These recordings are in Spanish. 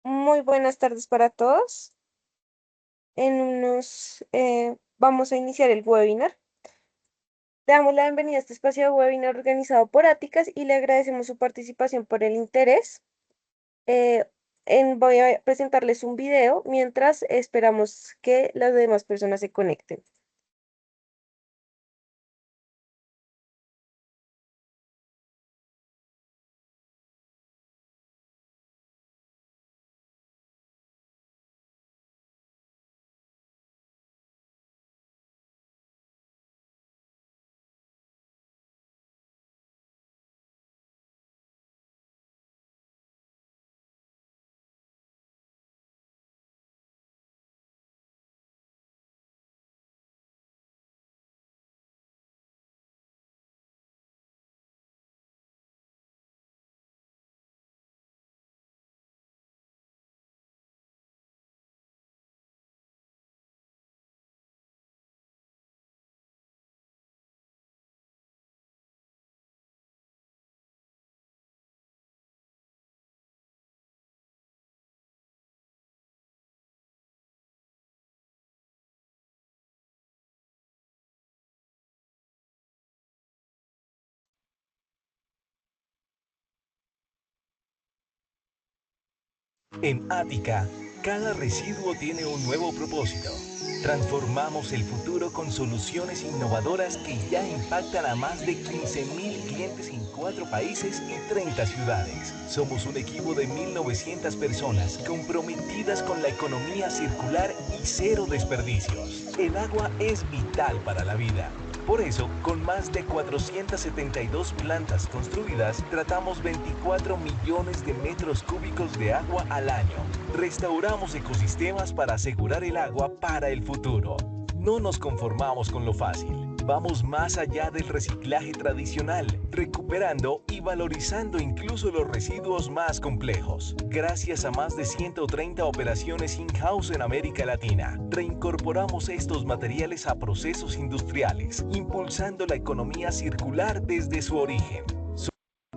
Muy buenas tardes para todos. Vamos a iniciar el webinar. Le damos la bienvenida a este espacio de webinar organizado por Áticas y le agradecemos su participación por el interés. Eh, Voy a presentarles un video mientras esperamos que las demás personas se conecten. En Ática, cada residuo tiene un nuevo propósito. Transformamos el futuro con soluciones innovadoras que ya impactan a más de 15.000 clientes en 4 países y 30 ciudades. Somos un equipo de 1.900 personas comprometidas con la economía circular y cero desperdicios. El agua es vital para la vida. Por eso, con más de 472 plantas construidas, tratamos 24 millones de metros cúbicos de agua al año. Restauramos ecosistemas para asegurar el agua para el futuro. No nos conformamos con lo fácil. Vamos más allá del reciclaje tradicional, recuperando y valorizando incluso los residuos más complejos. Gracias a más de 130 operaciones in-house en América Latina, reincorporamos estos materiales a procesos industriales, impulsando la economía circular desde su origen.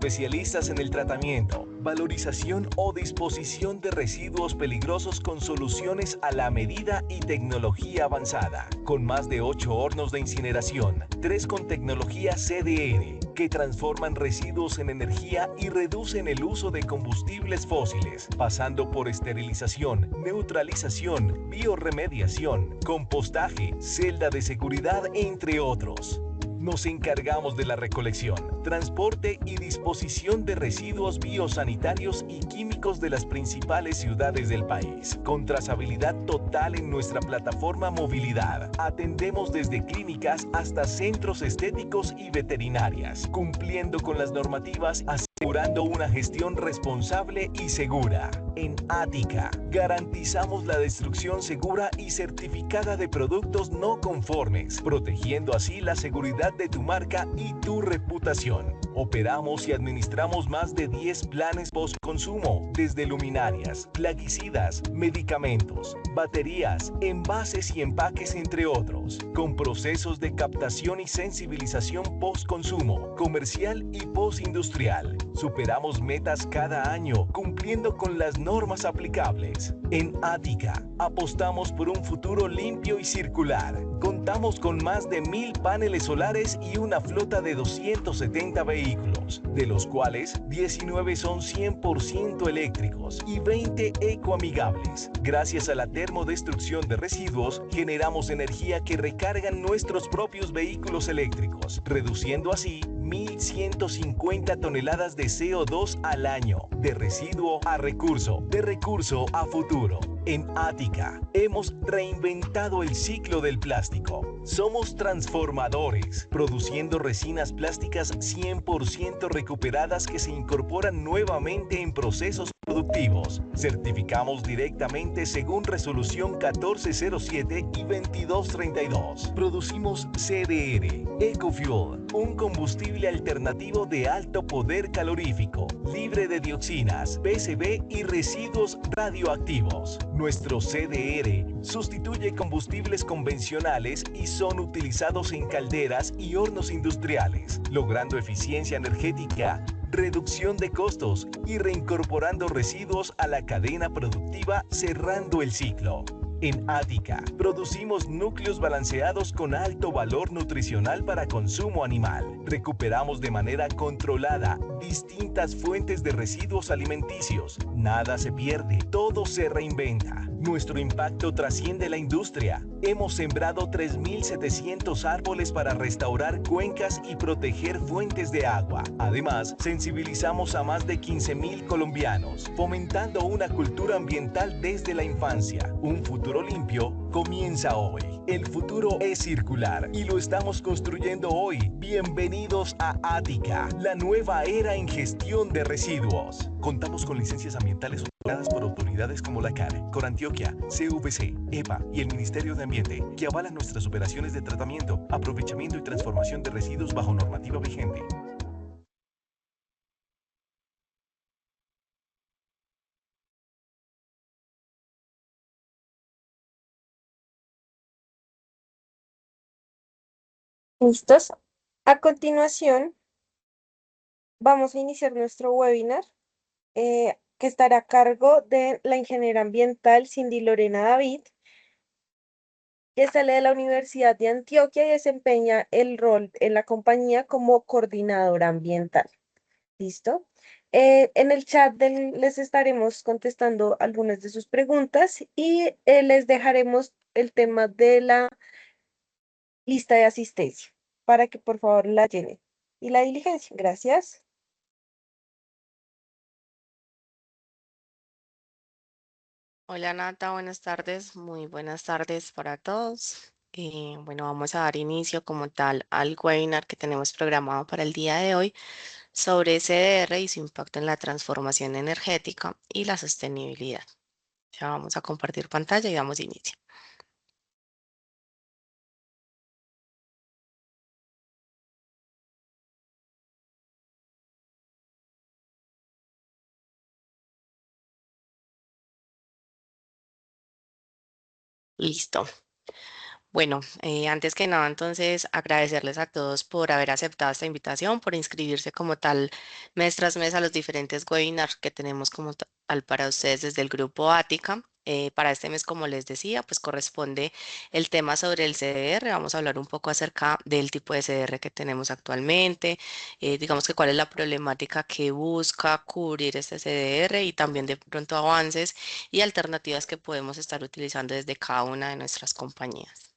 Especialistas en el tratamiento, valorización o disposición de residuos peligrosos con soluciones a la medida y tecnología avanzada, con más de 8 hornos de incineración, 3 con tecnología CDR, que transforman residuos en energía y reducen el uso de combustibles fósiles, pasando por esterilización, neutralización, biorremediación, compostaje, celda de seguridad, entre otros. Nos encargamos de la recolección, transporte y disposición de residuos biosanitarios y químicos de las principales ciudades del país. Con trazabilidad total en nuestra plataforma Movilidad, atendemos desde clínicas hasta centros estéticos y veterinarias, cumpliendo con las normativas, asegurando una gestión responsable y segura. En Ática, garantizamos la destrucción segura y certificada de productos no conformes, protegiendo así la seguridad de tu marca y tu reputación. Operamos y administramos más de 10 planes post-consumo, desde luminarias, plaguicidas, medicamentos, baterías, envases y empaques, entre otros, con procesos de captación y sensibilización post-consumo, comercial y post-industrial. Superamos metas cada año, cumpliendo con las normas aplicables. En Ática, apostamos por un futuro limpio y circular. Contamos con más de 1.000 paneles solares y una flota de 270 vehículos, de los cuales 19 son 100% eléctricos y 20 ecoamigables. Gracias a la termodestrucción de residuos, generamos energía que recargan nuestros propios vehículos eléctricos, reduciendo así 1.150 toneladas de CO2 al año, de residuo a recurso, de recurso a futuro. En Ática, hemos reinventado el ciclo del plástico. Somos transformadores, produciendo resinas plásticas 100% recuperadas que se incorporan nuevamente en procesos productivos. Certificamos directamente según resolución 1407 y 2232. Producimos CDR, EcoFuel, un combustible alternativo de alto poder calorífico, libre de dioxinas, PCB y residuos radioactivos. Nuestro CDR sustituye combustibles convencionales y son utilizados en calderas y hornos industriales, logrando eficiencia energética reducción de costos y reincorporando residuos a la cadena productiva, cerrando el ciclo. En Ática, producimos núcleos balanceados con alto valor nutricional para consumo animal. Recuperamos de manera controlada distintas fuentes de residuos alimenticios. Nada se pierde, todo se reinventa. Nuestro impacto trasciende la industria. Hemos sembrado 3.700 árboles para restaurar cuencas y proteger fuentes de agua. Además, sensibilizamos a más de 15.000 colombianos, fomentando una cultura ambiental desde la infancia. Un futuro limpio comienza hoy. El futuro es circular y lo estamos construyendo hoy. Bienvenidos a Ática, la nueva era en gestión de residuos. Contamos con licencias ambientales otorgadas por autoridades como la CAR, Corantioquia, CVC, EPA y el Ministerio de Ambiente, que avalan nuestras operaciones de tratamiento, aprovechamiento y transformación de residuos bajo normativa vigente. ¿Listos? A continuación, vamos a iniciar nuestro webinar que estará a cargo de la ingeniera ambiental Cindy Lorena David, que sale de la Universidad de Antioquia y desempeña el rol en la compañía como coordinadora ambiental. ¿Listo? En el chat les estaremos contestando algunas de sus preguntas y les dejaremos el tema de la lista de asistencia para que por favor la llenen. Y la diligencia, gracias. Hola Nata, buenas tardes, muy buenas tardes para todos. Bueno, vamos a dar inicio como tal al webinar que tenemos programado para el día de hoy sobre CDR y su impacto en la transformación energética y la sostenibilidad. Ya vamos a compartir pantalla y damos inicio. Listo. Bueno, antes que nada, entonces agradecerles a todos por haber aceptado esta invitación, por inscribirse como tal mes tras mes a los diferentes webinars que tenemos como tal para ustedes desde el grupo Ática. Para este mes, como les decía, pues corresponde el tema sobre el CDR. Vamos a hablar un poco acerca del tipo de CDR que tenemos actualmente, digamos que cuál es la problemática que busca cubrir este CDR y también de pronto avances y alternativas que podemos estar utilizando desde cada una de nuestras compañías.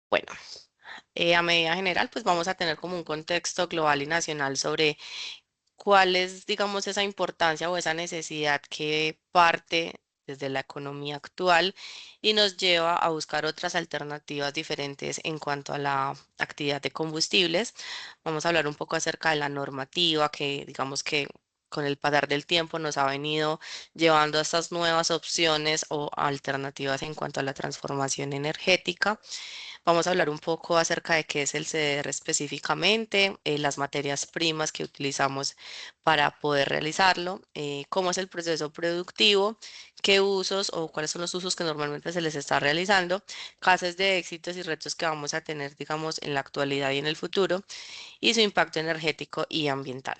Bueno, a medida general, pues vamos a tener como un contexto global y nacional sobre cuál es, digamos, esa importancia o esa necesidad que parte desde la economía actual y nos lleva a buscar otras alternativas diferentes en cuanto a la actividad de combustibles. Vamos a hablar un poco acerca de la normativa que, digamos que con el pasar del tiempo nos ha venido llevando a estas nuevas opciones o alternativas en cuanto a la transformación energética. Vamos a hablar un poco acerca de qué es el CDR específicamente, las materias primas que utilizamos para poder realizarlo, cómo es el proceso productivo, qué usos o cuáles son los usos que normalmente se les está realizando, casos de éxitos y retos que vamos a tener, digamos, en la actualidad y en el futuro, y su impacto energético y ambiental.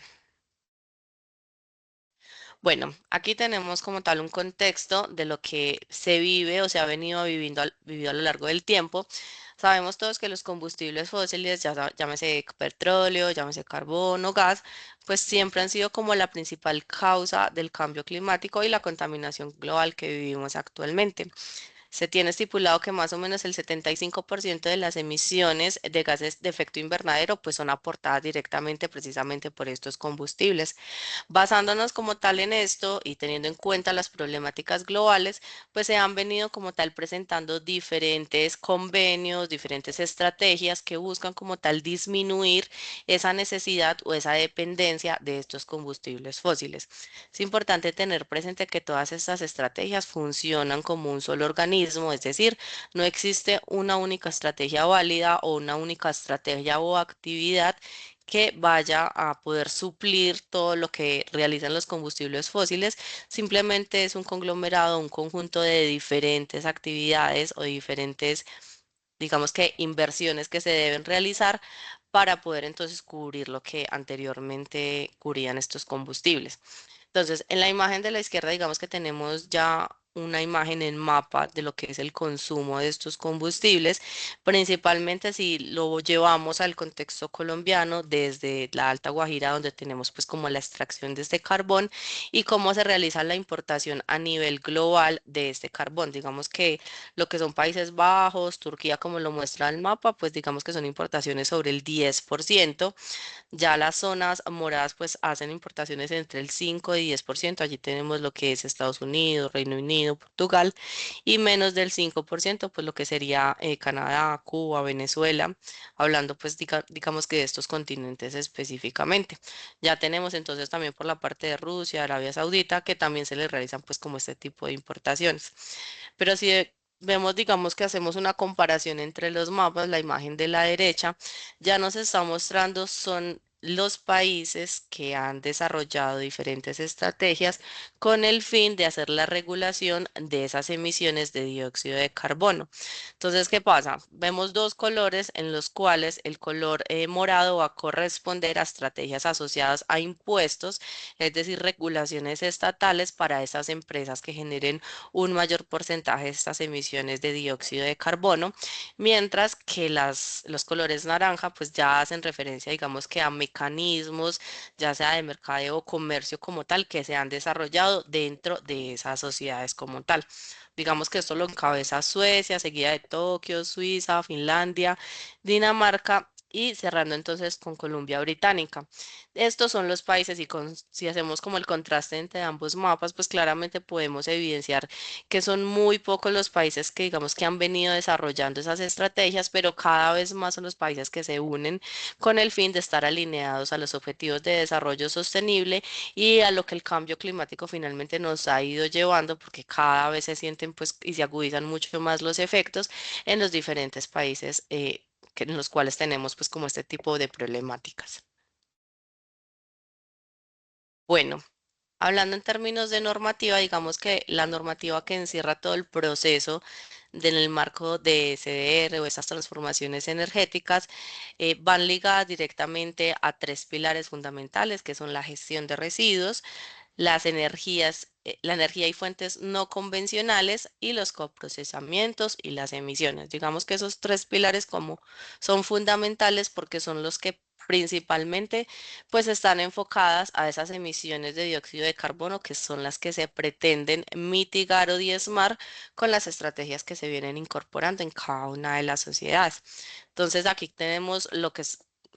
Bueno, aquí tenemos como tal un contexto de lo que se vive o se ha venido vivido a lo largo del tiempo. Sabemos todos que los combustibles fósiles, llámese petróleo, llámese carbón o gas, pues siempre han sido como la principal causa del cambio climático y la contaminación global que vivimos actualmente. Se tiene estipulado que más o menos el 75% de las emisiones de gases de efecto invernadero pues son aportadas directamente precisamente por estos combustibles. Basándonos como tal en esto y teniendo en cuenta las problemáticas globales, pues se han venido como tal presentando diferentes convenios, diferentes estrategias que buscan como tal disminuir esa necesidad o esa dependencia de estos combustibles fósiles. Es importante tener presente que todas estas estrategias funcionan como un solo organismo, es decir, no existe una única estrategia válida o una única estrategia o actividad que vaya a poder suplir todo lo que realizan los combustibles fósiles. Simplemente es un conglomerado, un conjunto de diferentes actividades o diferentes, digamos que inversiones que se deben realizar para poder entonces cubrir lo que anteriormente cubrían estos combustibles. Entonces, en la imagen de la izquierda, digamos que tenemos ya una imagen en mapa de lo que es el consumo de estos combustibles, principalmente si lo llevamos al contexto colombiano desde la Alta Guajira, donde tenemos pues como la extracción de este carbón y cómo se realiza la importación a nivel global de este carbón. Digamos que lo que son Países Bajos, Turquía, como lo muestra el mapa, pues digamos que son importaciones sobre el 10%. Ya las zonas moradas pues hacen importaciones entre el 5 y 10%. Allí tenemos lo que es Estados Unidos, Reino Unido, Portugal y menos del 5% pues lo que sería Canadá, Cuba, Venezuela, hablando pues digamos que de estos continentes específicamente. Ya tenemos entonces también por la parte de Rusia, Arabia Saudita, que también se les realizan pues como este tipo de importaciones. Pero si vemos, digamos que hacemos una comparación entre los mapas, la imagen de la derecha ya nos está mostrando son los países que han desarrollado diferentes estrategias con el fin de hacer la regulación de esas emisiones de dióxido de carbono. Entonces, ¿qué pasa? Vemos dos colores en los cuales el color morado va a corresponder a estrategias asociadas a impuestos, es decir, regulaciones estatales para esas empresas que generen un mayor porcentaje de estas emisiones de dióxido de carbono, mientras que los colores naranja pues ya hacen referencia, digamos que a mecanismos, ya sea de mercadeo o comercio como tal, que se han desarrollado dentro de esas sociedades como tal. Digamos que esto lo encabeza Suecia, seguida de Tokio, Suiza, Finlandia, Dinamarca y cerrando entonces con Columbia Británica. Estos son los países y si hacemos como el contraste entre ambos mapas, pues claramente podemos evidenciar que son muy pocos los países que digamos que han venido desarrollando esas estrategias, pero cada vez más son los países que se unen con el fin de estar alineados a los objetivos de desarrollo sostenible y a lo que el cambio climático finalmente nos ha ido llevando, porque cada vez se sienten pues y se agudizan mucho más los efectos en los diferentes países en los cuales tenemos pues como este tipo de problemáticas. Bueno, hablando en términos de normativa, digamos que la normativa que encierra todo el proceso del marco de SDR o esas transformaciones energéticas van ligadas directamente a tres pilares fundamentales, que son la gestión de residuos, las energías, la energía y fuentes no convencionales y los coprocesamientos y las emisiones. Digamos que esos tres pilares como son fundamentales porque son los que principalmente pues están enfocadas a esas emisiones de dióxido de carbono que son las que se pretenden mitigar o diezmar con las estrategias que se vienen incorporando en cada una de las sociedades. Entonces aquí tenemos lo que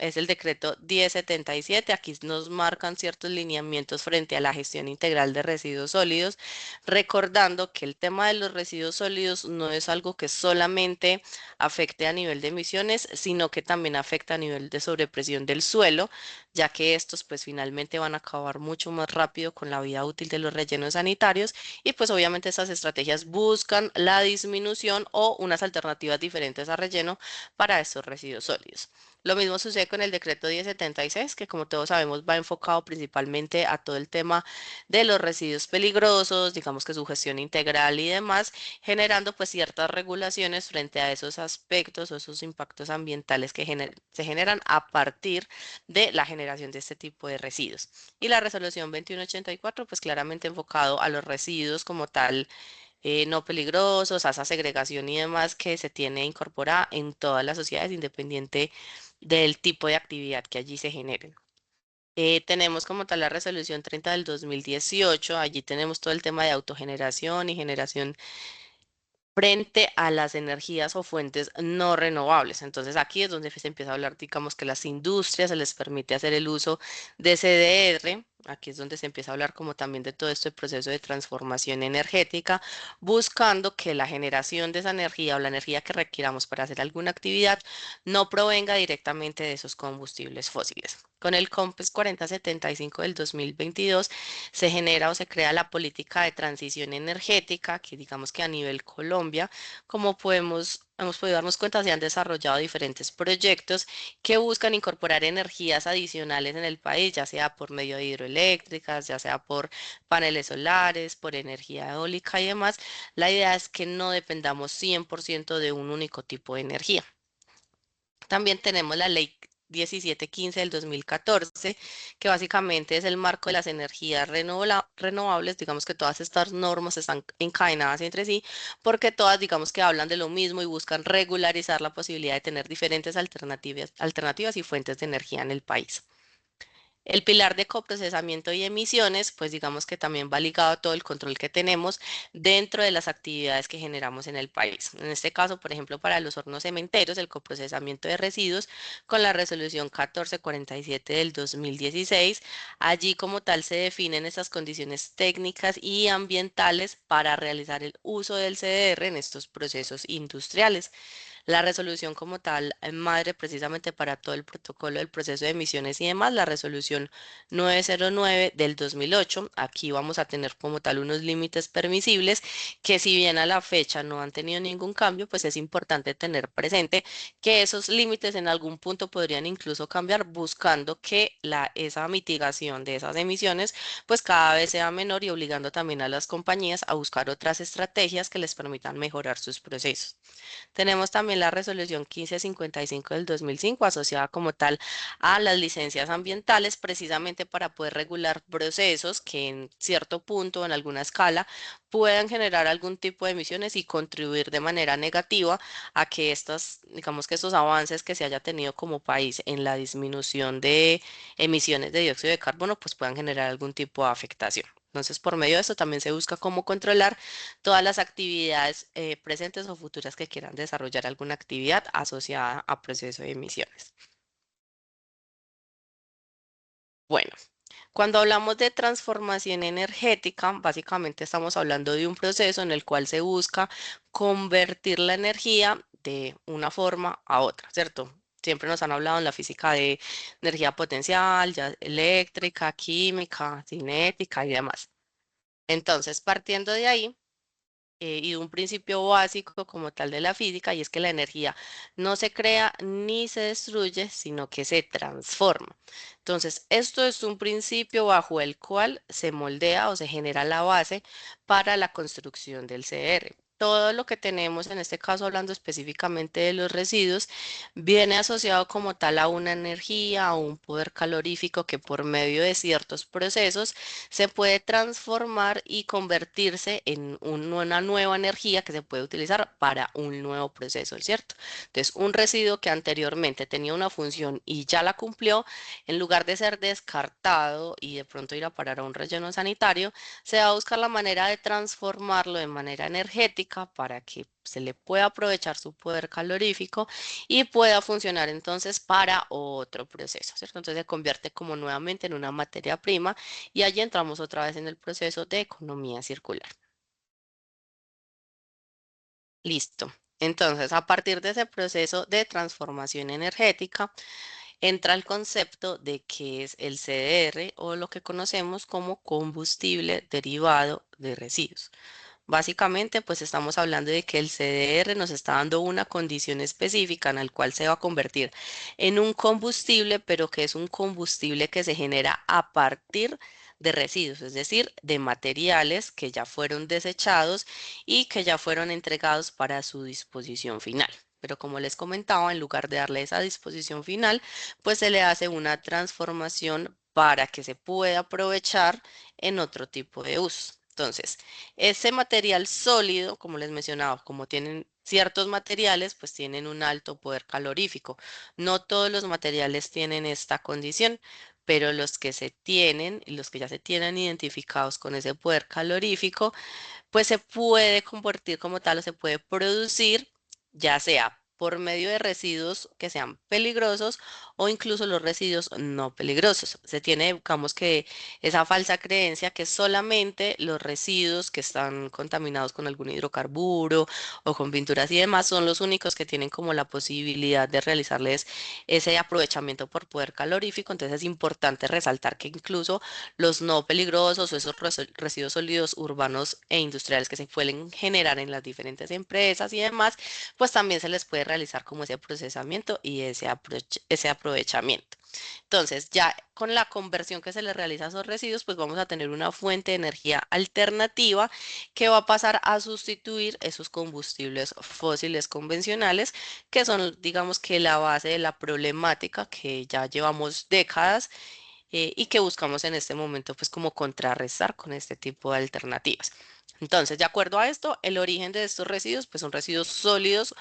es el decreto 1077. Aquí nos marcan ciertos lineamientos frente a la gestión integral de residuos sólidos, recordando que el tema de los residuos sólidos no es algo que solamente afecte a nivel de emisiones, sino que también afecta a nivel de sobrepresión del suelo, ya que estos pues finalmente van a acabar mucho más rápido con la vida útil de los rellenos sanitarios y pues obviamente estas estrategias buscan la disminución o unas alternativas diferentes a relleno para estos residuos sólidos. Lo mismo sucede con el decreto 1076, que como todos sabemos va enfocado principalmente a todo el tema de los residuos peligrosos, digamos que su gestión integral y demás, generando pues ciertas regulaciones frente a esos aspectos o esos impactos ambientales que se generan a partir de la generación de este tipo de residuos. Y la resolución 2184 pues claramente enfocado a los residuos como tal no peligrosos, a esa segregación y demás que se tiene incorporada en todas las sociedades, independiente del tipo de actividad que allí se generen. Tenemos como tal la resolución 30 del 2018. Allí tenemos todo el tema de autogeneración y generación frente a las energías o fuentes no renovables. Entonces aquí es donde se empieza a hablar, digamos que las industrias se les permite hacer el uso de CDR. Aquí es donde se empieza a hablar como también de todo este proceso de transformación energética, buscando que la generación de esa energía o la energía que requiramos para hacer alguna actividad no provenga directamente de esos combustibles fósiles. Con el COMPES 4075 del 2022 se genera o se crea la política de transición energética, que digamos que a nivel Colombia, como hemos podido darnos cuenta, se han desarrollado diferentes proyectos que buscan incorporar energías adicionales en el país, ya sea por medio de hidroeléctricas, ya sea por paneles solares, por energía eólica y demás. La idea es que no dependamos 100% de un único tipo de energía. También tenemos la ley 1715 del 2014, que básicamente es el marco de las energías renovables. Digamos que todas estas normas están encadenadas entre sí porque todas, digamos que hablan de lo mismo y buscan regularizar la posibilidad de tener diferentes alternativas y fuentes de energía en el país. El pilar de coprocesamiento y emisiones, pues digamos que también va ligado a todo el control que tenemos dentro de las actividades que generamos en el país. En este caso, por ejemplo, para los hornos cementeros, el coprocesamiento de residuos con la resolución 1447 del 2016. Allí como tal se definen esas condiciones técnicas y ambientales para realizar el uso del CDR en estos procesos industriales. La resolución como tal, madre precisamente para todo el protocolo del proceso de emisiones y demás, la resolución 909 del 2008. Aquí vamos a tener como tal unos límites permisibles que si bien a la fecha no han tenido ningún cambio, pues es importante tener presente que esos límites en algún punto podrían incluso cambiar buscando que esa mitigación de esas emisiones pues cada vez sea menor y obligando también a las compañías a buscar otras estrategias que les permitan mejorar sus procesos. Tenemos también la resolución 1555 del 2005 asociada como tal a las licencias ambientales, precisamente para poder regular procesos que en cierto punto, en alguna escala, puedan generar algún tipo de emisiones y contribuir de manera negativa a que estas, digamos que estos avances que se haya tenido como país en la disminución de emisiones de dióxido de carbono, pues puedan generar algún tipo de afectación. Entonces, por medio de esto también se busca cómo controlar todas las actividades presentes o futuras que quieran desarrollar alguna actividad asociada a proceso de emisiones. Bueno, cuando hablamos de transformación energética, básicamente estamos hablando de un proceso en el cual se busca convertir la energía de una forma a otra, ¿cierto? Siempre nos han hablado en la física de energía potencial, ya eléctrica, química, cinética y demás. Entonces, partiendo de ahí, y un principio básico como tal de la física, y es que la energía no se crea ni se destruye, sino que se transforma. Entonces, esto es un principio bajo el cual se moldea o se genera la base para la construcción del CR. Todo lo que tenemos, en este caso hablando específicamente de los residuos, viene asociado como tal a una energía, a un poder calorífico que por medio de ciertos procesos se puede transformar y convertirse en una nueva energía que se puede utilizar para un nuevo proceso, ¿cierto? Entonces, un residuo que anteriormente tenía una función y ya la cumplió, en lugar de ser descartado y de pronto ir a parar a un relleno sanitario, se va a buscar la manera de transformarlo de manera energética para que se le pueda aprovechar su poder calorífico y pueda funcionar entonces para otro proceso, ¿cierto? Entonces se convierte como nuevamente en una materia prima y allí entramos otra vez en el proceso de economía circular. Listo. Entonces, a partir de ese proceso de transformación energética, entra el concepto de que es el CDR o lo que conocemos como combustible derivado de residuos. Básicamente, pues estamos hablando de que el CDR nos está dando una condición específica en la cual se va a convertir en un combustible, pero que es un combustible que se genera a partir de residuos, es decir, de materiales que ya fueron desechados y que ya fueron entregados para su disposición final. Pero como les comentaba, en lugar de darle esa disposición final, pues se le hace una transformación para que se pueda aprovechar en otro tipo de uso. Entonces, ese material sólido, como les mencionaba, como tienen ciertos materiales, pues tienen un alto poder calorífico. No todos los materiales tienen esta condición, pero los que se tienen y los que ya se tienen identificados con ese poder calorífico, pues se puede convertir como tal o se puede producir, ya sea por medio de residuos que sean peligrosos o incluso los residuos no peligrosos. Se tiene, digamos que esa falsa creencia que solamente los residuos que están contaminados con algún hidrocarburo o con pinturas y demás son los únicos que tienen como la posibilidad de realizarles ese aprovechamiento por poder calorífico. Entonces es importante resaltar que incluso los no peligrosos o esos residuos sólidos urbanos e industriales que se pueden generar en las diferentes empresas y demás, pues también se les puede realizar como ese procesamiento y ese aprovechamiento. Entonces, ya con la conversión que se le realiza a esos residuos, pues vamos a tener una fuente de energía alternativa que va a pasar a sustituir esos combustibles fósiles convencionales, que son, digamos que la base de la problemática que ya llevamos décadas y que buscamos en este momento, pues como contrarrestar con este tipo de alternativas. Entonces, de acuerdo a esto, el origen de estos residuos, pues son residuos sólidos,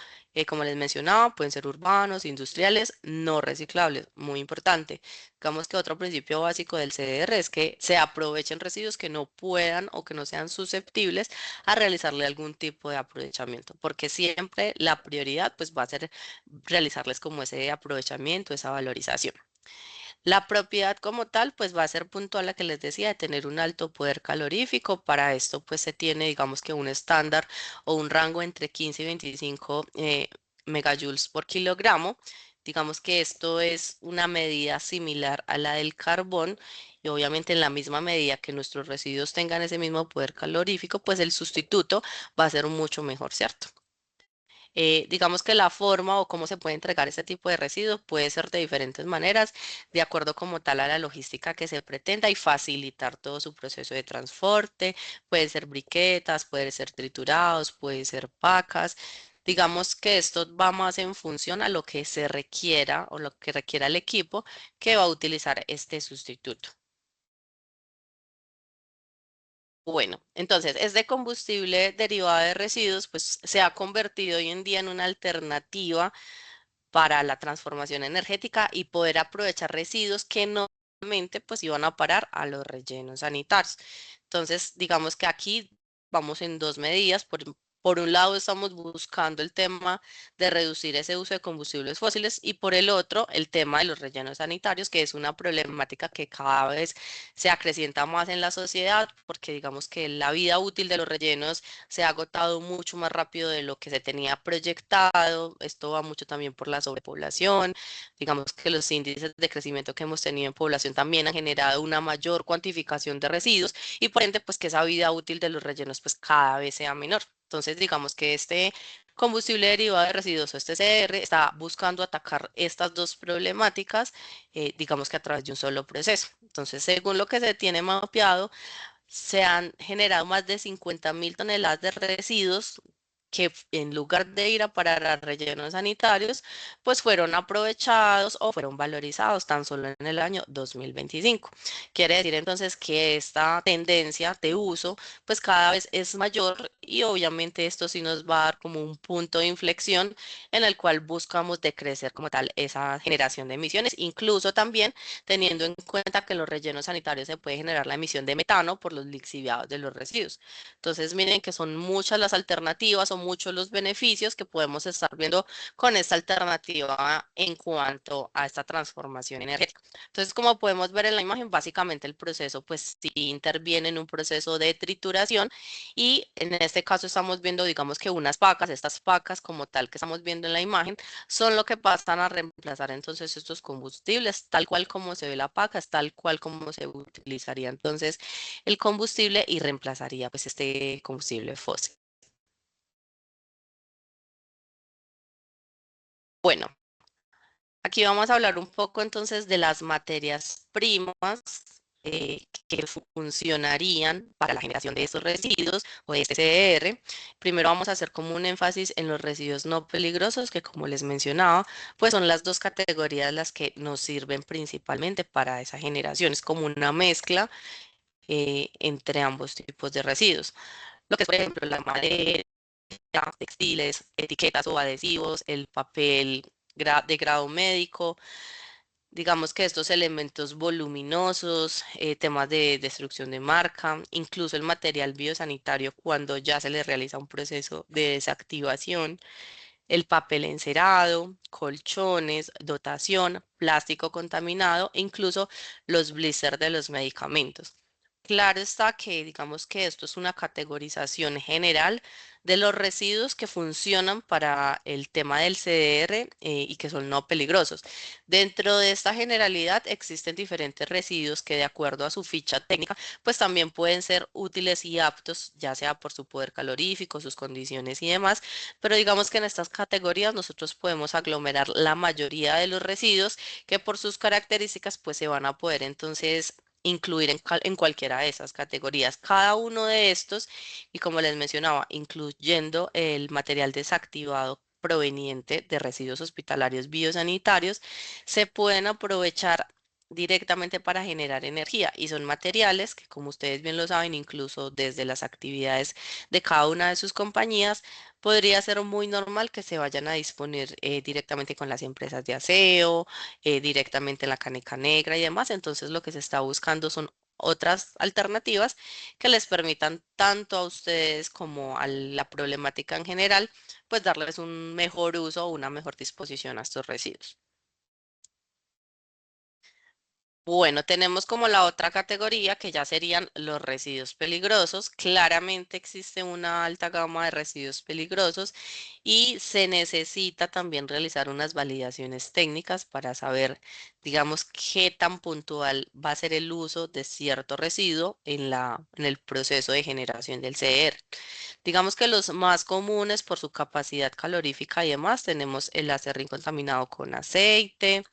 como les mencionaba, pueden ser urbanos, industriales, no reciclables, muy importante. Digamos que otro principio básico del CDR es que se aprovechen residuos que no puedan o que no sean susceptibles a realizarle algún tipo de aprovechamiento, porque siempre la prioridad pues va a ser realizarles como ese aprovechamiento, esa valorización. La propiedad como tal, pues va a ser puntual la que les decía, de tener un alto poder calorífico. Para esto, pues se tiene, digamos que un estándar o un rango entre 15 y 25 megajoules por kilogramo. Digamos que esto es una medida similar a la del carbón y obviamente en la misma medida que nuestros residuos tengan ese mismo poder calorífico, pues el sustituto va a ser mucho mejor, ¿cierto? Digamos que la forma o cómo se puede entregar este tipo de residuos puede ser de diferentes maneras, de acuerdo como tal a la logística que se pretenda y facilitar todo su proceso de transporte. Puede ser briquetas, puede ser triturados, puede ser pacas. Digamos que esto va más en función a lo que se requiera o lo que requiera el equipo que va a utilizar este sustituto. Bueno, entonces, este combustible derivado de residuos, pues se ha convertido hoy en día en una alternativa para la transformación energética y poder aprovechar residuos que normalmente pues iban a parar a los rellenos sanitarios. Entonces, digamos que aquí vamos en dos medidas. Por un lado, estamos buscando el tema de reducir ese uso de combustibles fósiles y por el otro, el tema de los rellenos sanitarios, que es una problemática que cada vez se acrecienta más en la sociedad porque digamos que la vida útil de los rellenos se ha agotado mucho más rápido de lo que se tenía proyectado. Esto va mucho también por la sobrepoblación. Digamos que los índices de crecimiento que hemos tenido en población también han generado una mayor cuantificación de residuos y por ende, pues que esa vida útil de los rellenos pues cada vez sea menor. Entonces, digamos que este combustible derivado de residuos o este CR está buscando atacar estas dos problemáticas, digamos que a través de un solo proceso. Entonces, según lo que se tiene mapeado, se han generado más de 50.000 toneladas de residuos que en lugar de ir a parar a rellenos sanitarios, pues fueron aprovechados o fueron valorizados tan solo en el año 2025. Quiere decir entonces que esta tendencia de uso pues cada vez es mayor y obviamente esto sí nos va a dar como un punto de inflexión en el cual buscamos decrecer como tal esa generación de emisiones, incluso también teniendo en cuenta que en los rellenos sanitarios se puede generar la emisión de metano por los lixiviados de los residuos. Entonces, miren que son muchas las alternativas, son muchos los beneficios que podemos estar viendo con esta alternativa en cuanto a esta transformación energética. Entonces, como podemos ver en la imagen, básicamente el proceso pues sí interviene en un proceso de trituración y en este caso estamos viendo, digamos que unas pacas, estas pacas como tal que estamos viendo en la imagen, son lo que pasan a reemplazar entonces estos combustibles, tal cual como se ve la paca, es tal cual como se utilizaría entonces el combustible y reemplazaría pues este combustible fósil. Bueno, aquí vamos a hablar un poco entonces de las materias primas que funcionarían para la generación de estos residuos o de este CDR. Primero vamos a hacer como un énfasis en los residuos no peligrosos, que como les mencionaba, pues son las dos categorías las que nos sirven principalmente para esa generación. Es como una mezcla entre ambos tipos de residuos. Lo que es, por ejemplo, la madera, textiles, etiquetas o adhesivos, el papel de grado médico. Digamos que estos elementos voluminosos, temas de destrucción de marca, incluso el material biosanitario cuando ya se le realiza un proceso de desactivación, el papel encerado, colchones, dotación, plástico contaminado, e incluso los blisters de los medicamentos. Claro está que digamos que esto es una categorización general de los residuos que funcionan para el tema del CDR y que son no peligrosos. Dentro de esta generalidad existen diferentes residuos que de acuerdo a su ficha técnica, pues también pueden ser útiles y aptos, ya sea por su poder calorífico, sus condiciones y demás, pero digamos que en estas categorías nosotros podemos aglomerar la mayoría de los residuos que por sus características pues se van a poder entonces incluir en cualquiera de esas categorías. Cada uno de estos, y como les mencionaba, incluyendo el material desactivado proveniente de residuos hospitalarios biosanitarios, se pueden aprovechar directamente para generar energía y son materiales que, como ustedes bien lo saben, incluso desde las actividades de cada una de sus compañías, podría ser muy normal que se vayan a disponer directamente con las empresas de aseo, directamente en la caneca negra y demás. Entonces lo que se está buscando son otras alternativas que les permitan tanto a ustedes como a la problemática en general, pues darles un mejor uso o una mejor disposición a estos residuos. Bueno, tenemos como la otra categoría que ya serían los residuos peligrosos. Claramente existe una alta gama de residuos peligrosos y se necesita también realizar unas validaciones técnicas para saber, digamos, qué tan puntual va a ser el uso de cierto residuo en el proceso de generación del CR. Digamos que los más comunes por su capacidad calorífica y demás tenemos el acerrín contaminado con aceite,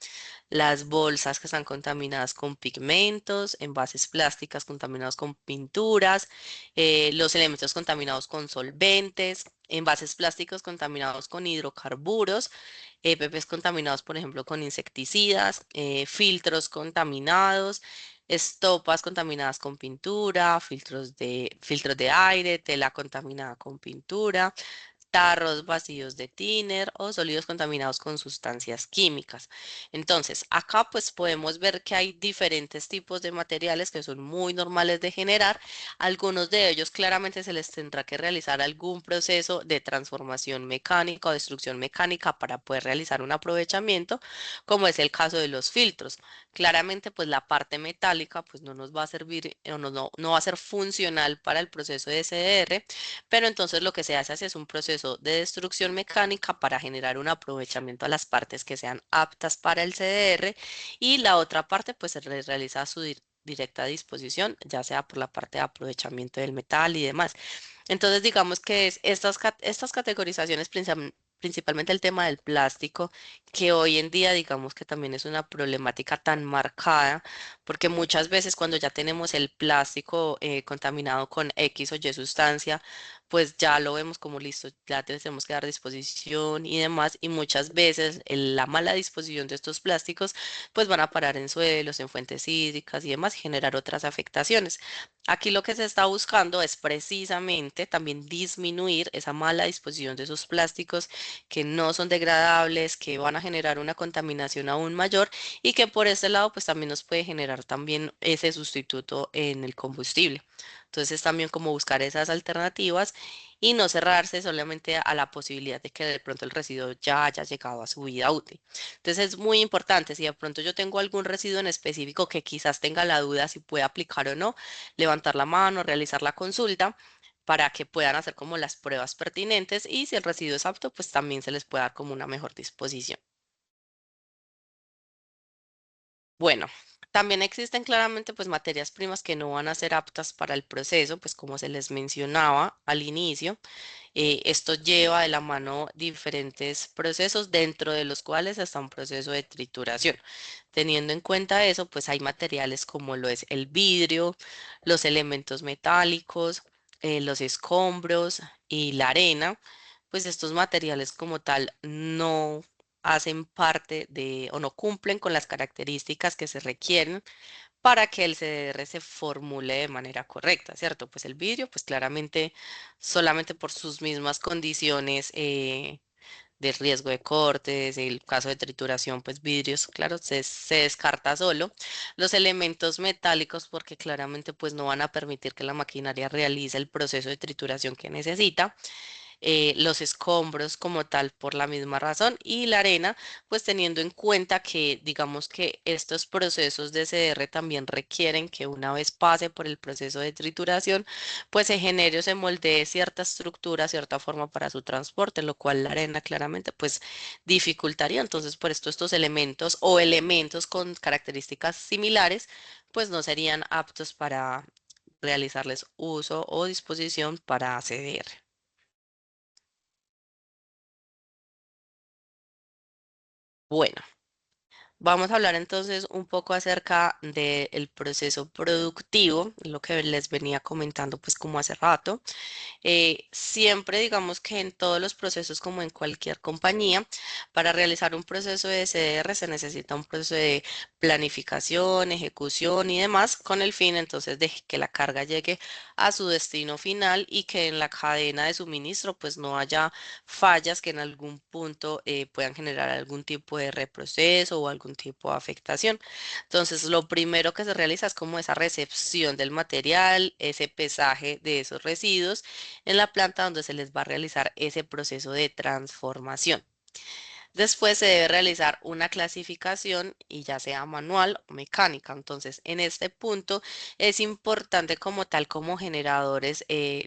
las bolsas que están contaminadas con pigmentos, envases plásticas contaminados con pinturas, los elementos contaminados con solventes, envases plásticos contaminados con hidrocarburos, EPPs contaminados, por ejemplo, con insecticidas, filtros contaminados, estopas contaminadas con pintura, filtros de aire, tela contaminada con pintura, tarros vacíos de thinner o sólidos contaminados con sustancias químicas. Entonces, acá pues podemos ver que hay diferentes tipos de materiales que son muy normales de generar. Algunos de ellos claramente se les tendrá que realizar algún proceso de transformación mecánica o destrucción mecánica para poder realizar un aprovechamiento, como es el caso de los filtros. Claramente pues la parte metálica pues no nos va a servir o no va a ser funcional para el proceso de SDR, pero entonces lo que se hace es un proceso de destrucción mecánica para generar un aprovechamiento a las partes que sean aptas para el CDR y la otra parte pues se realiza a su directa disposición, ya sea por la parte de aprovechamiento del metal y demás. Entonces digamos que estas categorizaciones principalmente el tema del plástico, que hoy en día digamos que también es una problemática tan marcada, porque muchas veces cuando ya tenemos el plástico contaminado con X o Y sustancia, pues ya lo vemos como listo, ya tenemos que dar disposición y demás, y muchas veces la mala disposición de estos plásticos pues van a parar en suelos, en fuentes hídricas y demás, y generar otras afectaciones. Aquí lo que se está buscando es precisamente también disminuir esa mala disposición de esos plásticos que no son degradables, que van a generar una contaminación aún mayor y que por ese lado pues también nos puede generar también ese sustituto en el combustible. Entonces también como buscar esas alternativas y no cerrarse solamente a la posibilidad de que de pronto el residuo ya haya llegado a su vida útil. Entonces es muy importante, si de pronto yo tengo algún residuo en específico que quizás tenga la duda si puede aplicar o no, levantar la mano, realizar la consulta para que puedan hacer como las pruebas pertinentes y si el residuo es apto, pues también se les puede dar como una mejor disposición. Bueno, también existen claramente pues materias primas que no van a ser aptas para el proceso, pues como se les mencionaba al inicio, esto lleva de la mano diferentes procesos dentro de los cuales está un proceso de trituración. Teniendo en cuenta eso, pues hay materiales como lo es el vidrio, los elementos metálicos, los escombros y la arena, pues estos materiales como tal no hacen parte de o no cumplen con las características que se requieren para que el CDR se formule de manera correcta, ¿cierto? Pues el vidrio, pues claramente solamente por sus mismas condiciones de riesgo de cortes, el caso de trituración, pues vidrios, claro, se descarta solo. Los elementos metálicos, porque claramente pues no van a permitir que la maquinaria realice el proceso de trituración que necesita. los escombros como tal por la misma razón y la arena, pues teniendo en cuenta que digamos que estos procesos de CDR también requieren que una vez pase por el proceso de trituración, pues se genere o se moldee cierta estructura, cierta forma para su transporte, lo cual la arena claramente pues dificultaría. Entonces, por esto estos elementos o elementos con características similares, pues no serían aptos para realizarles uso o disposición para CDR. Bueno, vamos a hablar entonces un poco acerca del proceso productivo, lo que les venía comentando pues como hace rato. Siempre digamos que en todos los procesos, como en cualquier compañía, para realizar un proceso de SDR se necesita un proceso de planificación, ejecución y demás, con el fin entonces de que la carga llegue a su destino final y que en la cadena de suministro pues no haya fallas que en algún punto puedan generar algún tipo de reproceso o algún tipo de afectación. Entonces, lo primero que se realiza es como esa recepción del material, ese pesaje de esos residuos en la planta donde se les va a realizar ese proceso de transformación. Después se debe realizar una clasificación y ya sea manual o mecánica. Entonces, en este punto es importante como tal como generadores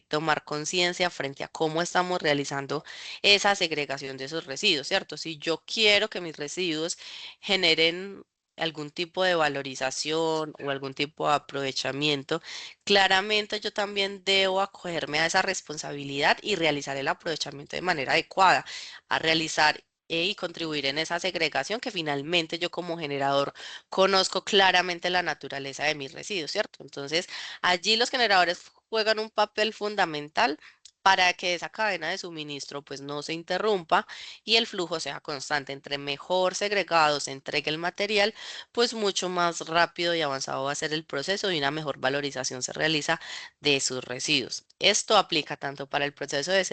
tomar conciencia frente a cómo estamos realizando esa segregación de esos residuos, ¿cierto? Si yo quiero que mis residuos generen algún tipo de valorización o algún tipo de aprovechamiento, claramente yo también debo acogerme a esa responsabilidad y realizar el aprovechamiento de manera adecuada, a realizar y contribuir en esa segregación que finalmente yo como generador conozco claramente la naturaleza de mis residuos, ¿cierto? Entonces, allí los generadores juegan un papel fundamental para que esa cadena de suministro pues no se interrumpa y el flujo sea constante. Entre mejor segregado se entregue el material, pues mucho más rápido y avanzado va a ser el proceso y una mejor valorización se realiza de sus residuos. Esto aplica tanto para el proceso de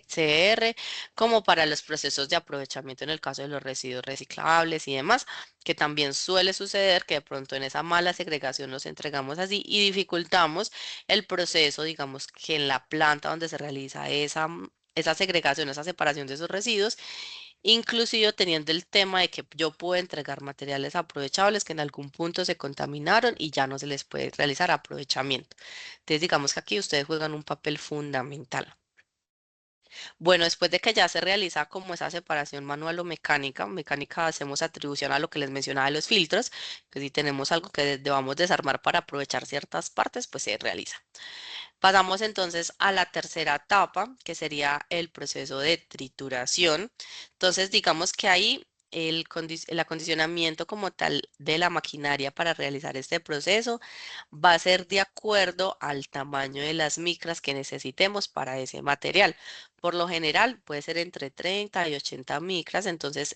CR como para los procesos de aprovechamiento en el caso de los residuos reciclables y demás, que también suele suceder que de pronto en esa mala segregación nos entregamos así y dificultamos el proceso, digamos que en la planta donde se realiza esa segregación, esa separación de esos residuos, inclusive teniendo el tema de que yo puedo entregar materiales aprovechables que en algún punto se contaminaron y ya no se les puede realizar aprovechamiento. Entonces, digamos que aquí ustedes juegan un papel fundamental. Bueno, después de que ya se realiza como esa separación manual o mecánica, mecánica hacemos atribución a lo que les mencionaba de los filtros, que si tenemos algo que debamos desarmar para aprovechar ciertas partes, pues se realiza. Pasamos entonces a la tercera etapa, que sería el proceso de trituración. Entonces, digamos que ahí el acondicionamiento como tal de la maquinaria para realizar este proceso va a ser de acuerdo al tamaño de las micras que necesitemos para ese material. Por lo general puede ser entre 30 y 80 micras, entonces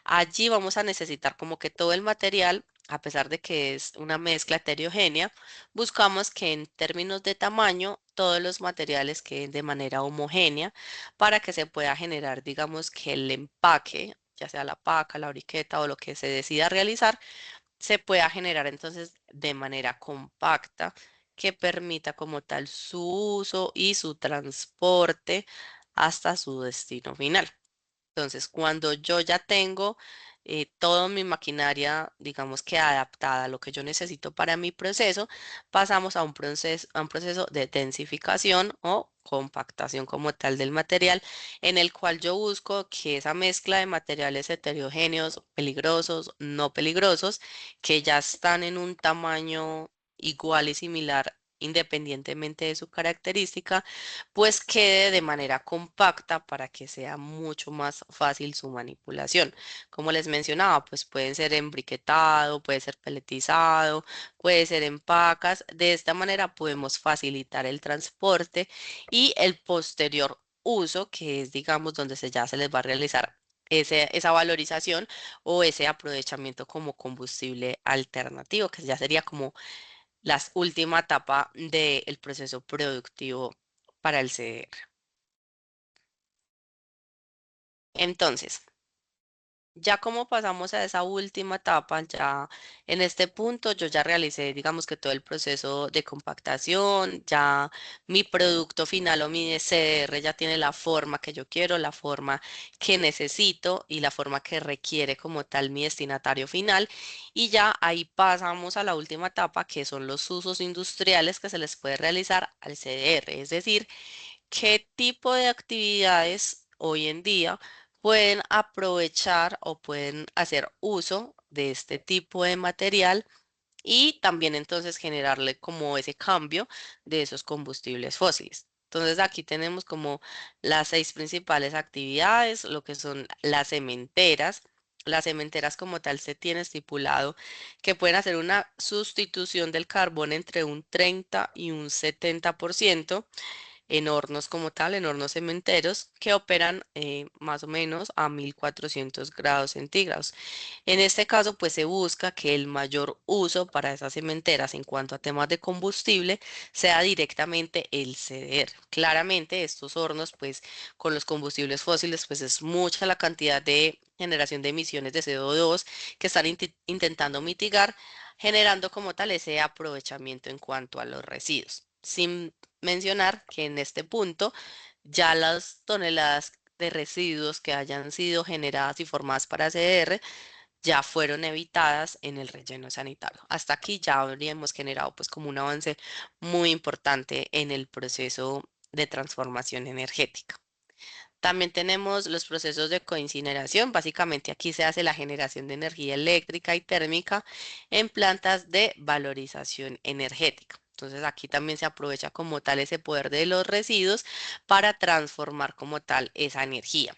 allí vamos a necesitar como que todo el material, a pesar de que es una mezcla heterogénea, buscamos que en términos de tamaño todos los materiales queden de manera homogénea para que se pueda generar, digamos, que el empaque, ya sea la paca, la briqueta o lo que se decida realizar, se pueda generar entonces de manera compacta que permita como tal su uso y su transporte hasta su destino final. Entonces, cuando yo ya tengo toda mi maquinaria, digamos que adaptada a lo que yo necesito para mi proceso, pasamos a un proceso de densificación o compactación como tal del material, en el cual yo busco que esa mezcla de materiales heterogéneos, peligrosos, no peligrosos, que ya están en un tamaño igual y similar independientemente de su característica, pues quede de manera compacta para que sea mucho más fácil su manipulación. Como les mencionaba, pues pueden ser en briquetado, puede ser peletizado, puede ser en pacas. De esta manera podemos facilitar el transporte y el posterior uso, que es, digamos, donde ya se les va a realizar esa valorización o ese aprovechamiento como combustible alternativo, que ya sería como la última etapa del proceso productivo para el CDR. Entonces, Ya como pasamos a esa última etapa, ya en este punto yo ya realicé, digamos que todo el proceso de compactación, ya mi producto final o mi CDR ya tiene la forma que yo quiero, la forma que necesito y la forma que requiere como tal mi destinatario final. Y ya ahí pasamos a la última etapa, que son los usos industriales que se les puede realizar al CDR, es decir, qué tipo de actividades hoy en día pueden aprovechar o pueden hacer uso de este tipo de material y también entonces generarle como ese cambio de esos combustibles fósiles. Entonces aquí tenemos como las seis principales actividades, lo que son las cementeras. Las cementeras como tal se tiene estipulado que pueden hacer una sustitución del carbón entre un 30 y un 70% en hornos como tal, en hornos cementeros, que operan más o menos a 1400 grados centígrados. En este caso, pues se busca que el mayor uso para esas cementeras en cuanto a temas de combustible sea directamente el ceder. Claramente, estos hornos, pues con los combustibles fósiles, pues es mucha la cantidad de generación de emisiones de CO2 que están intentando mitigar, generando como tal ese aprovechamiento en cuanto a los residuos. Sin mencionar que en este punto ya las toneladas de residuos que hayan sido generadas y formadas para CDR ya fueron evitadas en el relleno sanitario. Hasta aquí ya habríamos generado pues como un avance muy importante en el proceso de transformación energética. También tenemos los procesos de coincineración. Básicamente aquí se hace la generación de energía eléctrica y térmica en plantas de valorización energética. Entonces aquí también se aprovecha como tal ese poder de los residuos para transformar como tal esa energía.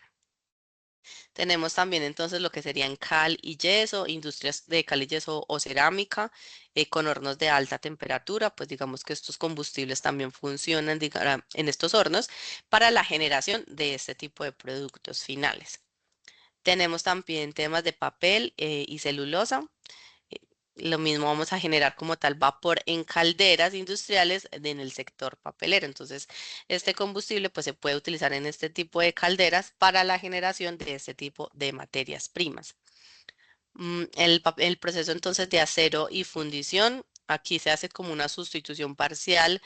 Tenemos también entonces lo que serían cal y yeso, industrias de cal y yeso o cerámica, con hornos de alta temperatura, pues digamos que estos combustibles también funcionan en estos hornos para la generación de este tipo de productos finales. Tenemos también temas de papel y celulosa. eh, Lo mismo vamos a generar como tal vapor en calderas industriales en el sector papelero. Entonces, este combustible pues se puede utilizar en este tipo de calderas para la generación de este tipo de materias primas. El proceso entonces de acero y fundición, aquí se hace como una sustitución parcial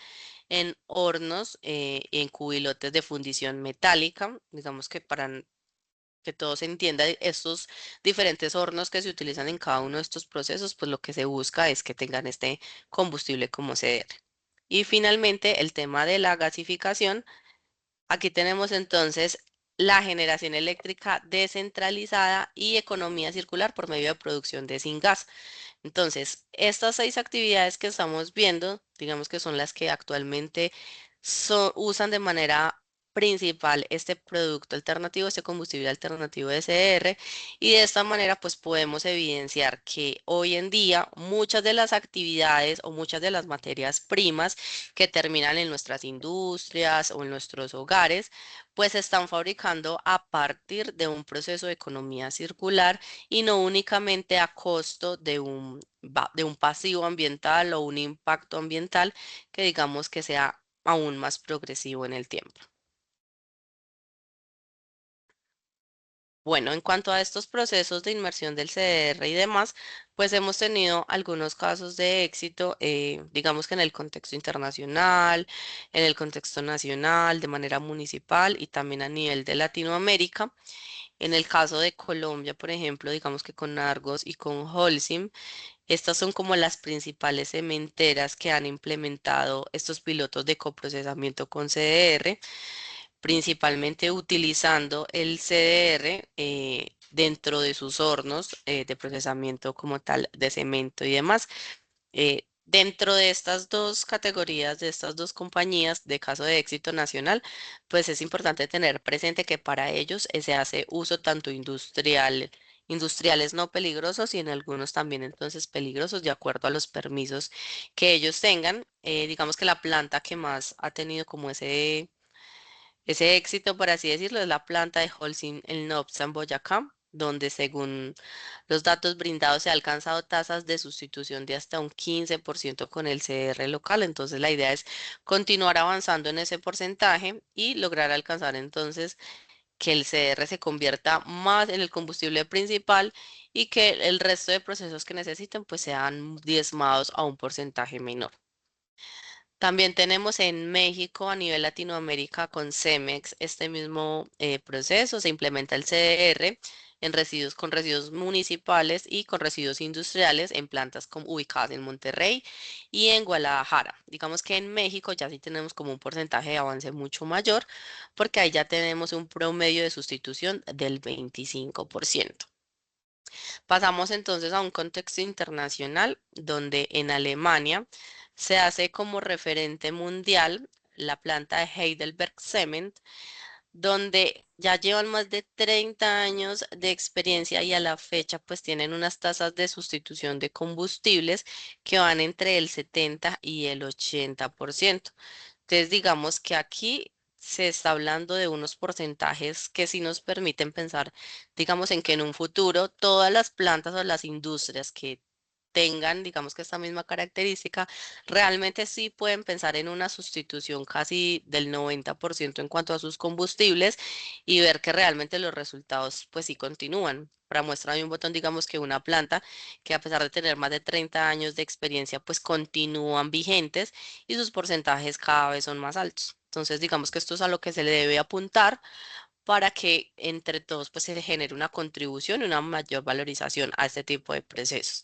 en hornos, en cubilotes de fundición metálica, digamos que para que todo se entienda, estos diferentes hornos que se utilizan en cada uno de estos procesos, pues lo que se busca es que tengan este combustible como CDR. Y finalmente, el tema de la gasificación. Aquí tenemos entonces la generación eléctrica descentralizada y economía circular por medio de producción de sin gas. Entonces, estas seis actividades que estamos viendo, digamos que son las que actualmente usan de manera principal este producto alternativo, este combustible alternativo de CDR, y de esta manera pues podemos evidenciar que hoy en día muchas de las actividades o muchas de las materias primas que terminan en nuestras industrias o en nuestros hogares, pues se están fabricando a partir de un proceso de economía circular y no únicamente a costo de un pasivo ambiental o un impacto ambiental que digamos que sea aún más progresivo en el tiempo. Bueno, en cuanto a estos procesos de inmersión del CDR y demás, pues hemos tenido algunos casos de éxito, digamos que en el contexto internacional, en el contexto nacional, de manera municipal y también a nivel de Latinoamérica. En el caso de Colombia, por ejemplo, digamos que con Argos y con Holcim, estas son como las principales cementeras que han implementado estos pilotos de coprocesamiento con CDR, principalmente utilizando el CDR dentro de sus hornos de procesamiento como tal de cemento y demás. Dentro de estas dos categorías, de estas dos compañías de caso de éxito nacional, pues es importante tener presente que para ellos se hace uso tanto industrial, industriales no peligrosos y en algunos también entonces peligrosos de acuerdo a los permisos que ellos tengan. Digamos que la planta que más ha tenido como ese éxito, por así decirlo, es la planta de Holcim en Nobsa, en Boyacá, donde según los datos brindados se ha alcanzado tasas de sustitución de hasta un 15% con el CR local. Entonces la idea es continuar avanzando en ese porcentaje y lograr alcanzar entonces que el CDR se convierta más en el combustible principal y que el resto de procesos que necesiten pues sean diezmados a un porcentaje menor. También tenemos en México, a nivel Latinoamérica, con Cemex, este mismo proceso. Se implementa el CDR en residuos con residuos municipales y con residuos industriales en plantas ubicadas en Monterrey y en Guadalajara. Digamos que en México ya sí tenemos como un porcentaje de avance mucho mayor, porque ahí ya tenemos un promedio de sustitución del 25%. Pasamos entonces a un contexto internacional donde en Alemania se hace como referente mundial la planta de Heidelberg Cement, donde ya llevan más de 30 años de experiencia y a la fecha pues tienen unas tasas de sustitución de combustibles que van entre el 70 y el 80%. Entonces, digamos que aquí se está hablando de unos porcentajes que sí nos permiten pensar, digamos, en que en un futuro todas las plantas o las industrias que tengan, digamos que esta misma característica, realmente sí pueden pensar en una sustitución casi del 90% en cuanto a sus combustibles y ver que realmente los resultados pues sí continúan. Para muestra hay un botón, digamos que una planta que a pesar de tener más de 30 años de experiencia, pues continúan vigentes y sus porcentajes cada vez son más altos. Entonces, digamos que esto es a lo que se le debe apuntar para que entre todos pues se genere una contribución y una mayor valorización a este tipo de procesos.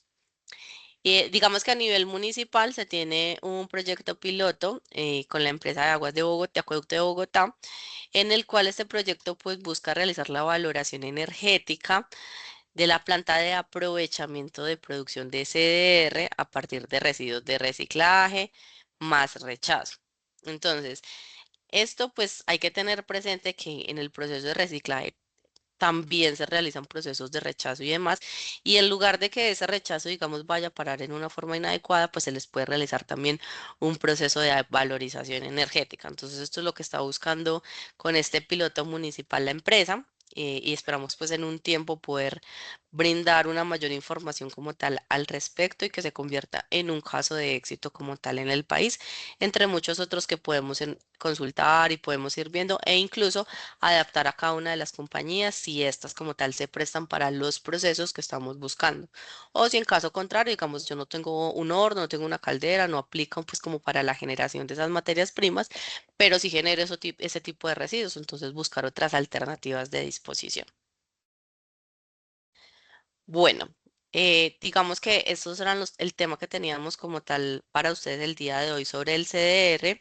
Y digamos que a nivel municipal se tiene un proyecto piloto con la empresa de aguas de Bogotá, de Acueducto de Bogotá, en el cual este proyecto pues busca realizar la valoración energética de la planta de aprovechamiento de producción de CDR a partir de residuos de reciclaje más rechazo. Entonces, esto pues hay que tener presente que en el proceso de reciclaje también se realizan procesos de rechazo y demás, y en lugar de que ese rechazo, digamos, vaya a parar en una forma inadecuada, pues se les puede realizar también un proceso de valorización energética. Entonces, esto es lo que está buscando con este piloto municipal la empresa. Y esperamos pues en un tiempo poder brindar una mayor información como tal al respecto y que se convierta en un caso de éxito como tal en el país, entre muchos otros que podemos consultar y podemos ir viendo e incluso adaptar a cada una de las compañías si estas como tal se prestan para los procesos que estamos buscando. O si en caso contrario, digamos, yo no tengo un horno, no tengo una caldera, no aplican pues como para la generación de esas materias primas, pero sí genero ese tipo de residuos, entonces buscar otras alternativas de disposición. Bueno, digamos que estos eran el tema que teníamos como tal para ustedes el día de hoy sobre el CDR.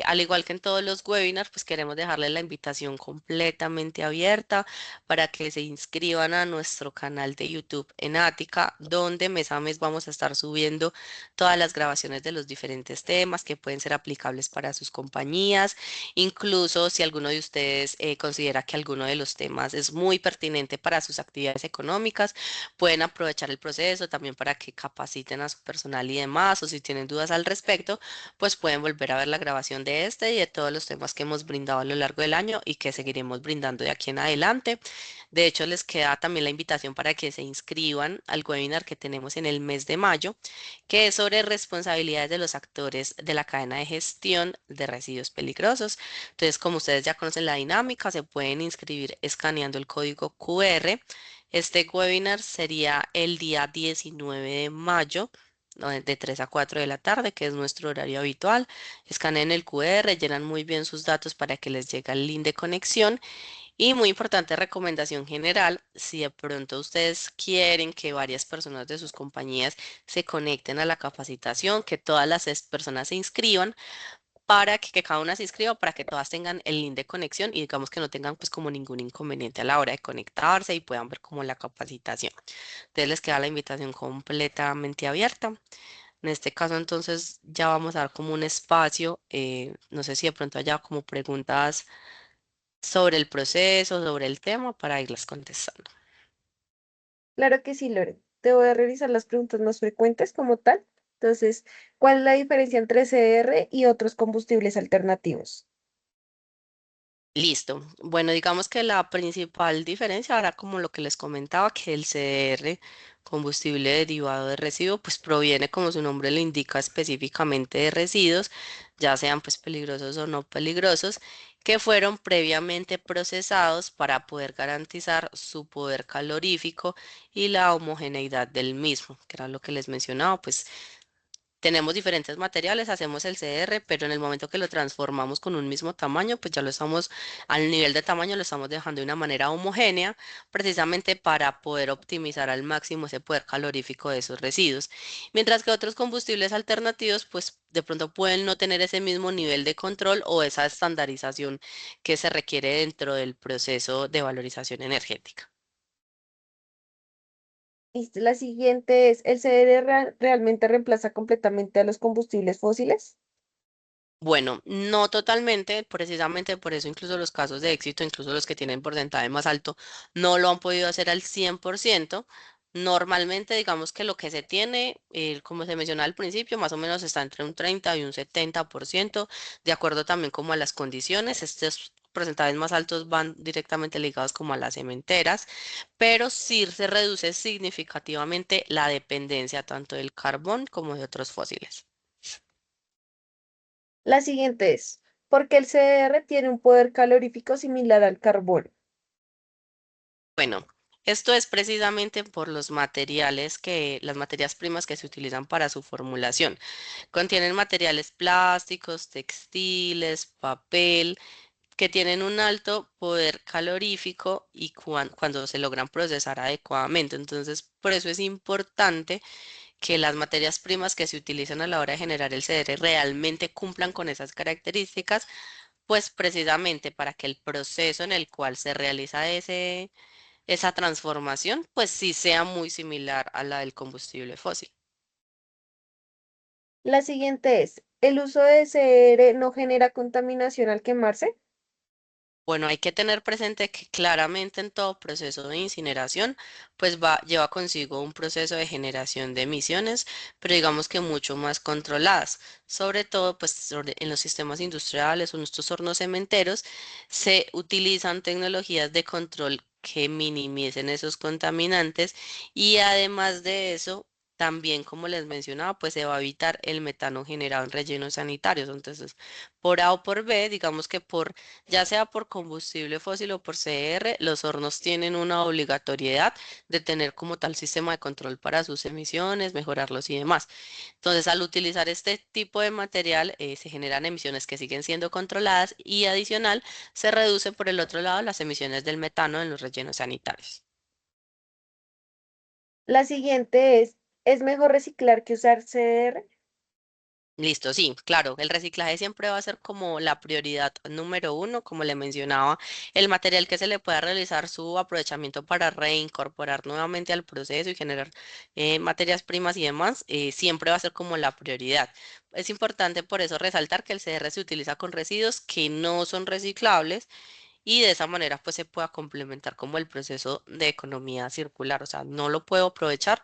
Al igual que en todos los webinars, pues queremos dejarles la invitación completamente abierta para que se inscriban a nuestro canal de YouTube en Ática, donde mes a mes vamos a estar subiendo todas las grabaciones de los diferentes temas que pueden ser aplicables para sus compañías. Incluso si alguno de ustedes considera que alguno de los temas es muy pertinente para sus actividades económicas, pueden aprovechar el proceso también para que capaciten a su personal y demás, o si tienen dudas al respecto, pues pueden volver a ver la grabación de este y de todos los temas que hemos brindado a lo largo del año y que seguiremos brindando de aquí en adelante. De hecho, les queda también la invitación para que se inscriban al webinar que tenemos en el mes de mayo, que es sobre responsabilidades de los actores de la cadena de gestión de residuos peligrosos. Entonces, como ustedes ya conocen la dinámica, se pueden inscribir escaneando el código QR. Este webinar sería el día 19 de mayo, ¿no? De 3 a 4 de la tarde, que es nuestro horario habitual. Escanean el QR, llenan muy bien sus datos para que les llegue el link de conexión. Y muy importante recomendación general, si de pronto ustedes quieren que varias personas de sus compañías se conecten a la capacitación, que todas las personas se inscriban, para que cada una se inscriba, para que todas tengan el link de conexión y digamos que no tengan pues como ningún inconveniente a la hora de conectarse y puedan ver como la capacitación. Entonces les queda la invitación completamente abierta. En este caso entonces ya vamos a dar como un espacio, no sé si de pronto haya como preguntas sobre el proceso, sobre el tema, para irlas contestando. Claro que sí, Lore. Te voy a revisar las preguntas más frecuentes como tal. Entonces, ¿cuál es la diferencia entre CR y otros combustibles alternativos? Listo. Bueno, digamos que la principal diferencia ahora como lo que les comentaba, que el CDR, combustible derivado de residuo, pues proviene, como su nombre lo indica, específicamente de residuos, ya sean pues peligrosos o no peligrosos, que fueron previamente procesados para poder garantizar su poder calorífico y la homogeneidad del mismo, que era lo que les mencionaba, pues tenemos diferentes materiales, hacemos el CR, pero en el momento que lo transformamos con un mismo tamaño, pues ya lo estamos, al nivel de tamaño lo estamos dejando de una manera homogénea, precisamente para poder optimizar al máximo ese poder calorífico de esos residuos. Mientras que otros combustibles alternativos, pues de pronto pueden no tener ese mismo nivel de control o esa estandarización que se requiere dentro del proceso de valorización energética. La siguiente es, ¿el CDR realmente reemplaza completamente a los combustibles fósiles? Bueno, no totalmente, precisamente por eso incluso los casos de éxito, incluso los que tienen porcentaje más alto, no lo han podido hacer al 100%. Normalmente, digamos que lo que se tiene, como se mencionaba al principio, más o menos está entre un 30 y un 70%, de acuerdo también como a las condiciones. Estos porcentajes más altos van directamente ligados como a las cementeras, pero sí se reduce significativamente la dependencia tanto del carbón como de otros fósiles. La siguiente es, ¿por qué el CDR tiene un poder calorífico similar al carbón? Bueno, esto es precisamente por los materiales las materias primas que se utilizan para su formulación. Contienen materiales plásticos, textiles, papel, que tienen un alto poder calorífico y cuando se logran procesar adecuadamente. Entonces, por eso es importante que las materias primas que se utilizan a la hora de generar el CDR realmente cumplan con esas características, pues precisamente para que el proceso en el cual se realiza esa transformación, pues sí sea muy similar a la del combustible fósil. La siguiente es, ¿el uso de CDR no genera contaminación al quemarse? Bueno, hay que tener presente que claramente en todo proceso de incineración, pues lleva consigo un proceso de generación de emisiones, pero digamos que mucho más controladas. Sobre todo, pues en los sistemas industriales o en estos hornos cementeros, se utilizan tecnologías de control que minimicen esos contaminantes y además de eso, también como les mencionaba, pues se va a evitar el metano generado en rellenos sanitarios. Entonces, por A o por B, digamos que ya sea por combustible fósil o por CR, los hornos tienen una obligatoriedad de tener como tal sistema de control para sus emisiones, mejorarlos y demás. Entonces, al utilizar este tipo de material, se generan emisiones que siguen siendo controladas y adicional, se reduce por el otro lado las emisiones del metano en los rellenos sanitarios. La siguiente ¿es mejor reciclar que usar CDR? Listo, sí, claro, el reciclaje siempre va a ser como la prioridad número uno, como le mencionaba, el material que se le pueda realizar su aprovechamiento para reincorporar nuevamente al proceso y generar materias primas y demás, siempre va a ser como la prioridad. Es importante por eso resaltar que el CR se utiliza con residuos que no son reciclables y de esa manera pues se pueda complementar como el proceso de economía circular, o sea, no lo puedo aprovechar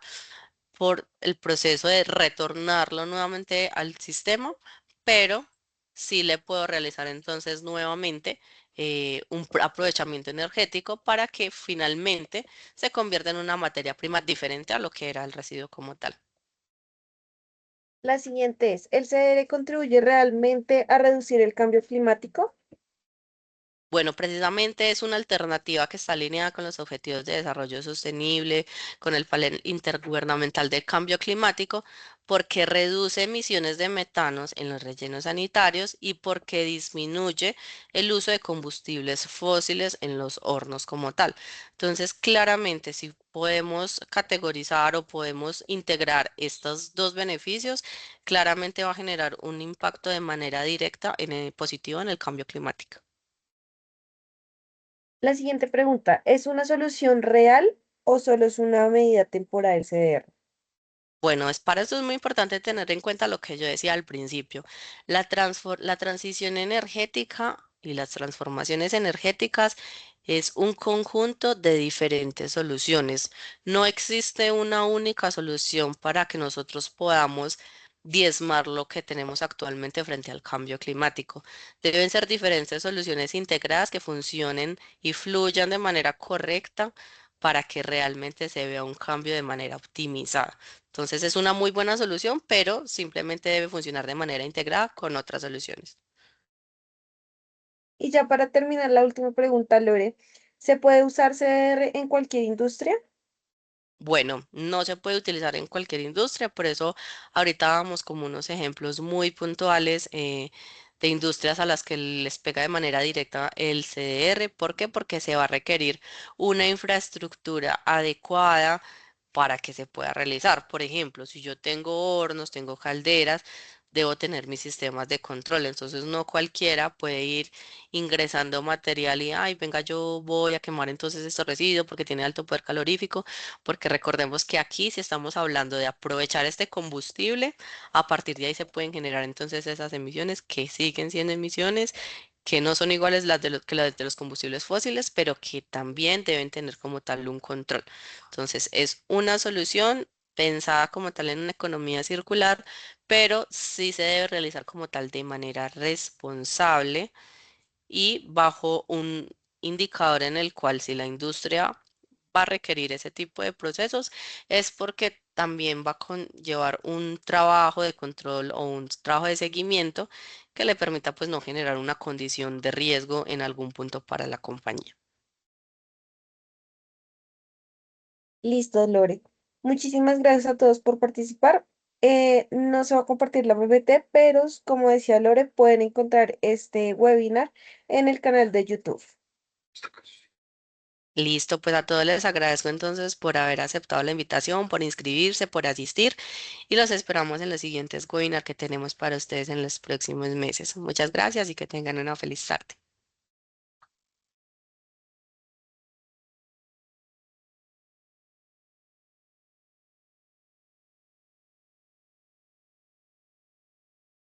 por el proceso de retornarlo nuevamente al sistema, pero sí le puedo realizar entonces nuevamente un aprovechamiento energético para que finalmente se convierta en una materia prima diferente a lo que era el residuo como tal. La siguiente es, ¿el CDR contribuye realmente a reducir el cambio climático? Bueno, precisamente es una alternativa que está alineada con los Objetivos de Desarrollo Sostenible, con el Panel Intergubernamental de Cambio Climático, porque reduce emisiones de metanos en los rellenos sanitarios y porque disminuye el uso de combustibles fósiles en los hornos como tal. Entonces, claramente, si podemos categorizar o podemos integrar estos dos beneficios, claramente va a generar un impacto de manera directa positivo en el cambio climático. La siguiente pregunta, ¿es una solución real o solo es una medida temporal el CDR? Bueno, para eso es muy importante tener en cuenta lo que yo decía al principio. La transición energética y las transformaciones energéticas es un conjunto de diferentes soluciones. No existe una única solución para que nosotros podamos diezmar lo que tenemos actualmente frente al cambio climático. Deben ser diferentes soluciones integradas que funcionen y fluyan de manera correcta para que realmente se vea un cambio de manera optimizada. Entonces es una muy buena solución, pero simplemente debe funcionar de manera integrada con otras soluciones. Y ya para terminar, la última pregunta, Lore. ¿Se puede usar CR en cualquier industria? Bueno, no se puede utilizar en cualquier industria, por eso ahorita vamos como unos ejemplos muy puntuales de industrias a las que les pega de manera directa el CDR. ¿Por qué? Porque se va a requerir una infraestructura adecuada para que se pueda realizar. Por ejemplo, si yo tengo hornos, tengo calderas, debo tener mis sistemas de control. Entonces, no cualquiera puede ir ingresando material y, ay, venga, yo voy a quemar entonces estos residuos porque tiene alto poder calorífico, porque recordemos que aquí si estamos hablando de aprovechar este combustible, a partir de ahí se pueden generar entonces esas emisiones que siguen siendo emisiones que no son iguales que las de los combustibles fósiles, pero que también deben tener como tal un control. Entonces, es una solución pensada como tal en una economía circular, pero sí se debe realizar como tal de manera responsable y bajo un indicador en el cual si la industria va a requerir ese tipo de procesos es porque también va a conllevar un trabajo de control o un trabajo de seguimiento que le permita pues no generar una condición de riesgo en algún punto para la compañía. Listo, Lore. Muchísimas gracias a todos por participar. No se va a compartir la PPT, pero como decía Lore, pueden encontrar este webinar en el canal de YouTube. Listo, pues a todos les agradezco entonces por haber aceptado la invitación, por inscribirse, por asistir y los esperamos en los siguientes webinars que tenemos para ustedes en los próximos meses. Muchas gracias y que tengan una feliz tarde.